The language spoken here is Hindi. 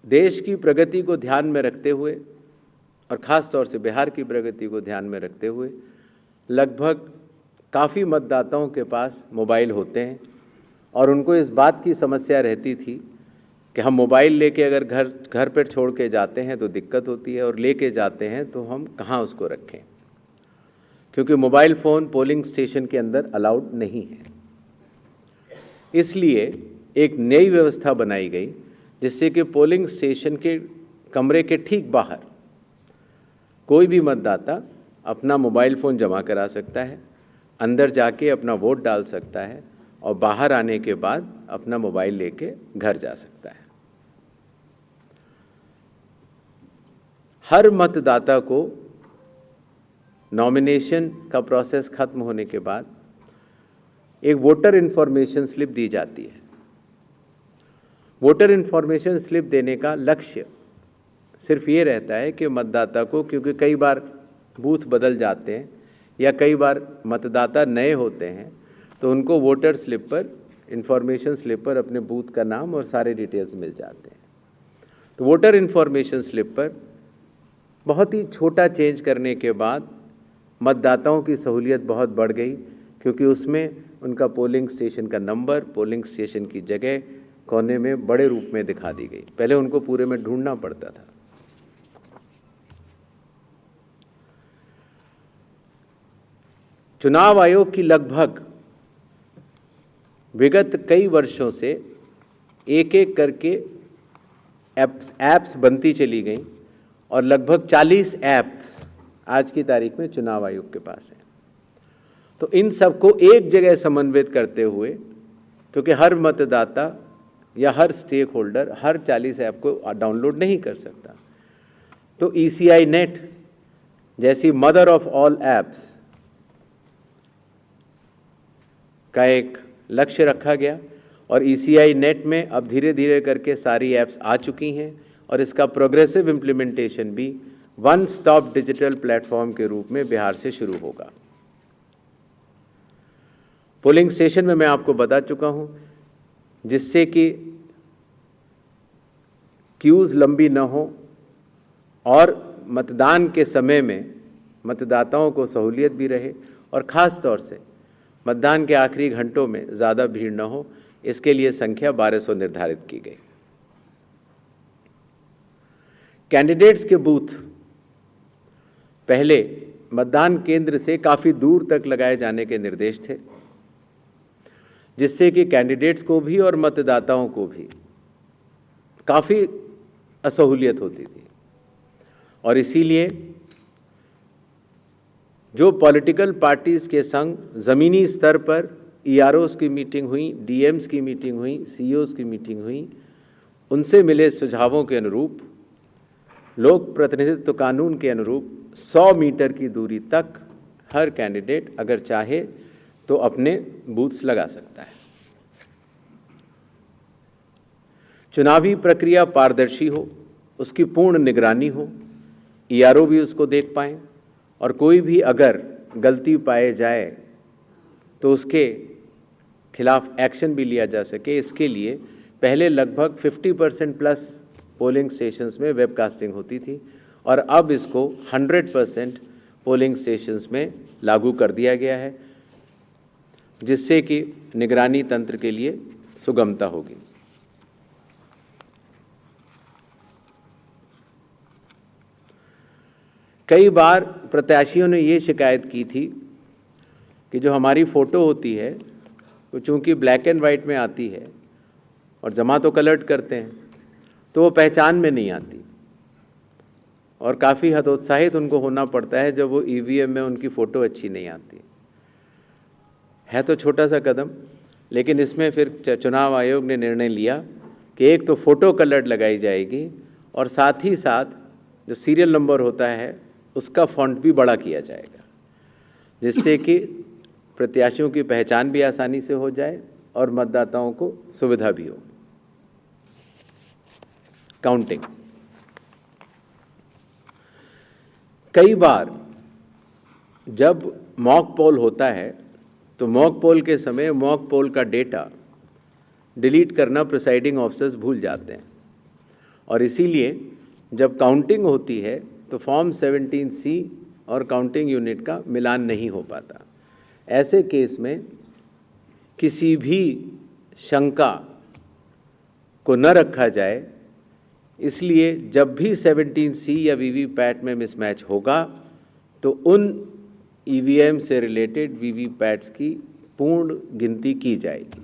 देश की प्रगति को ध्यान में रखते हुए और ख़ास तौर से बिहार की प्रगति को ध्यान में रखते हुए लगभग काफ़ी मतदाताओं के पास मोबाइल होते हैं और उनको इस बात की समस्या रहती थी कि हम मोबाइल लेके अगर घर पर छोड़ के जाते हैं तो दिक्कत होती है और लेके जाते हैं तो हम कहाँ उसको रखें, क्योंकि मोबाइल फ़ोन पोलिंग स्टेशन के अंदर अलाउड नहीं है। इसलिए एक नई व्यवस्था बनाई गई जिससे कि पोलिंग स्टेशन के कमरे के ठीक बाहर कोई भी मतदाता अपना मोबाइल फ़ोन जमा करा सकता है, अंदर जाके अपना वोट डाल सकता है और बाहर आने के बाद अपना मोबाइल लेके घर जा सकता है। हर मतदाता को नॉमिनेशन का प्रोसेस खत्म होने के बाद एक वोटर इन्फॉर्मेशन स्लिप दी जाती है। वोटर इन्फॉर्मेशन स्लिप देने का लक्ष्य सिर्फ ये रहता है कि मतदाता को, क्योंकि कई बार बूथ बदल जाते हैं या कई बार मतदाता नए होते हैं, तो उनको वोटर स्लिप पर, इन्फॉर्मेशन स्लिप पर अपने बूथ का नाम और सारे डिटेल्स मिल जाते हैं। तो वोटर इन्फॉर्मेशन स्लिप पर बहुत ही छोटा चेंज करने के बाद मतदाताओं की सहूलियत बहुत बढ़ गई, क्योंकि उसमें उनका पोलिंग स्टेशन का नंबर, पोलिंग स्टेशन की जगह कोने में बड़े रूप में दिखा दी गई। पहले उनको पूरे में ढूंढना पड़ता था। चुनाव आयोग की लगभग विगत कई वर्षों से एक एक करके ऐप्स बनती चली गई और लगभग 40 ऐप्स आज की तारीख में चुनाव आयोग के पास हैं। तो इन सबको एक जगह समन्वित करते हुए, क्योंकि हर मतदाता या हर स्टेक होल्डर हर 40 ऐप को डाउनलोड नहीं कर सकता, तो ECI नेट जैसी मदर ऑफ ऑल ऐप्स का एक लक्ष्य रखा गया और ECI नेट में अब धीरे धीरे करके सारी ऐप्स आ चुकी हैं और इसका प्रोग्रेसिव इम्प्लीमेंटेशन भी वन स्टॉप डिजिटल प्लेटफॉर्म के रूप में बिहार से शुरू होगा। पोलिंग स्टेशन में मैं आपको बता चुका हूं, जिससे कि क्यूज़ लंबी न हो और मतदान के समय में मतदाताओं को सहूलियत भी रहे और ख़ास तौर से मतदान के आखिरी घंटों में ज़्यादा भीड़ न हो, इसके लिए संख्या 1200 निर्धारित की गई। कैंडिडेट्स के बूथ पहले मतदान केंद्र से काफ़ी दूर तक लगाए जाने के निर्देश थे, जिससे कि कैंडिडेट्स को भी और मतदाताओं को भी काफ़ी असहूलियत होती थी। और इसीलिए जो पॉलिटिकल पार्टीज़ के संग ज़मीनी स्तर पर EROs की मीटिंग हुई, DMs की मीटिंग हुई, CEOs की मीटिंग हुई, उनसे मिले सुझावों के अनुरूप लोक प्रतिनिधित्व कानून के अनुरूप 100 मीटर की दूरी तक हर कैंडिडेट अगर चाहे तो अपने बूथ्स लगा सकता है। चुनावी प्रक्रिया पारदर्शी हो, उसकी पूर्ण निगरानी हो, ERO भी उसको देख पाएँ और कोई भी अगर गलती पाए जाए तो उसके खिलाफ एक्शन भी लिया जा सके। इसके लिए पहले लगभग 50% प्लस पोलिंग स्टेशंस में वेबकास्टिंग होती थी और अब इसको 100% पोलिंग स्टेशंस में लागू कर दिया गया है, जिससे कि निगरानी तंत्र के लिए सुगमता होगी। कई बार प्रत्याशियों ने ये शिकायत की थी कि जो हमारी फ़ोटो होती है वो चूँकि ब्लैक एंड वाइट में आती है और जमा तो कलर्ड करते हैं तो वो पहचान में नहीं आती और काफ़ी हतोत्साहित उनको होना पड़ता है जब वो EVM में उनकी फ़ोटो अच्छी नहीं आती है। तो छोटा सा कदम, लेकिन इसमें फिर चुनाव आयोग ने निर्णय लिया कि एक तो फ़ोटो कलर्ड लगाई जाएगी और साथ ही साथ जो सीरियल नंबर होता है उसका फ़ॉन्ट भी बड़ा किया जाएगा, जिससे कि प्रत्याशियों की पहचान भी आसानी से हो जाए और मतदाताओं को सुविधा भी हो। काउंटिंग, कई बार जब मॉक पोल होता है तो मॉक पोल के समय मॉक पोल का डेटा डिलीट करना प्रिसाइडिंग ऑफिसर्स भूल जाते हैं और इसीलिए जब काउंटिंग होती है तो फॉर्म 17C और काउंटिंग यूनिट का मिलान नहीं हो पाता। ऐसे केस में किसी भी शंका को न रखा जाए, इसलिए जब भी 17C या वीवीपैट में मिसमैच होगा तो उन ईवीएम से रिलेटेड वीवीपैट्स की पूर्ण गिनती की जाएगी।